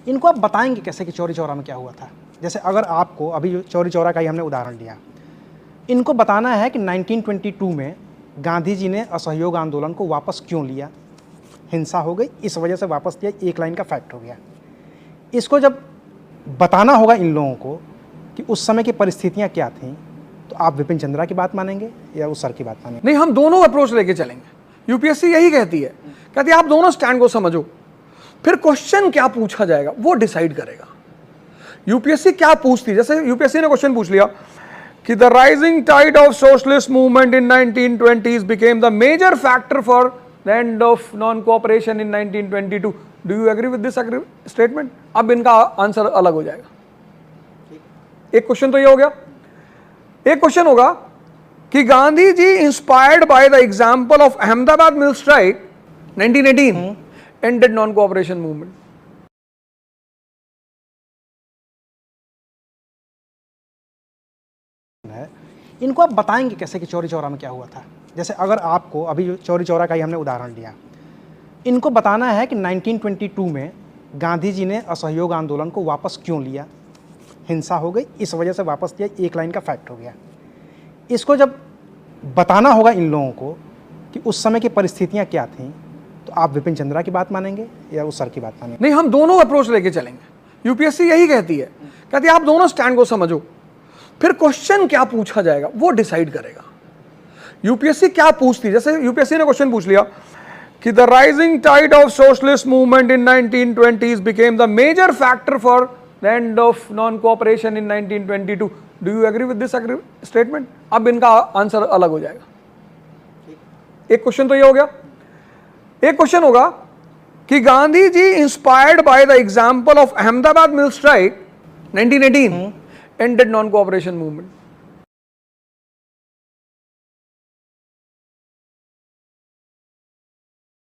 इनको आप बताएंगे कैसे कि चौरी चौरा में क्या हुआ था। जैसे अगर आपको अभी जो चौरी चौरा का ही हमने उदाहरण लिया, इनको बताना है कि 1922 में गांधी जी ने असहयोग आंदोलन को वापस क्यों लिया, हिंसा हो गई इस वजह से वापस लिया, एक लाइन का फैक्ट हो गया। इसको जब बताना होगा इन लोगों को कि उस समय की परिस्थितियां क्या थीं, तो आप विपिन चंद्रा की बात मानेंगे या उस सर की बात मानेंगे? नहीं, हम दोनों अप्रोच लेके चलेंगे। यूपीएससी यही कहती है, कहती है आप दोनों स्टैंड को समझो, फिर क्वेश्चन क्या पूछा जाएगा वो डिसाइड करेगा। यूपीएससी क्या पूछती, जैसे यूपीएससी ने क्वेश्चन पूछ लिया कि the rising tide of socialist movement in 1920s became the major factor for the end of non cooperation in 1922। Do you agree with this statement? अब इनका आंसर अलग हो जाएगा। एक क्वेश्चन तो ये हो गया। एक क्वेश्चन होगा कि Gandhi ji inspired by the example of Ahmedabad mill strike 1918 ended non cooperation movement. इनको आप बताएंगे कैसे कि चौरी चौरा में क्या हुआ था। जैसे अगर आपको अभी जो चौरी चौरा का ही हमने उदाहरण लिया, इनको बताना है कि 1922 में गांधी जी ने असहयोग आंदोलन को वापस क्यों लिया, हिंसा हो गई इस वजह से वापस लिया, एक लाइन का फैक्ट हो गया। इसको जब बताना होगा इन लोगों को कि उस समय की परिस्थितियां क्या थीं, तो आप विपिन चंद्रा की बात मानेंगे या उस सर की बात मानेंगे? नहीं, हम दोनों अप्रोच लेके चलेंगे। यूपीएससी यही कहती है, कहती है आप दोनों स्टैंड को समझो, फिर क्वेश्चन क्या पूछा जाएगा वो डिसाइड करेगा। यूपीएससी क्या पूछती, जैसे यूपीएससी ने क्वेश्चन पूछ लिया कि the rising tide of socialist movement in 1920s became the major factor for the end of non cooperation in 1922। Do you agree with this statement? अब इनका आंसर अलग हो जाएगा। एक क्वेश्चन तो ये हो गया। एक क्वेश्चन होगा कि Gandhi ji inspired by the example of Ahmedabad mill strike 1918 ended non cooperation movement.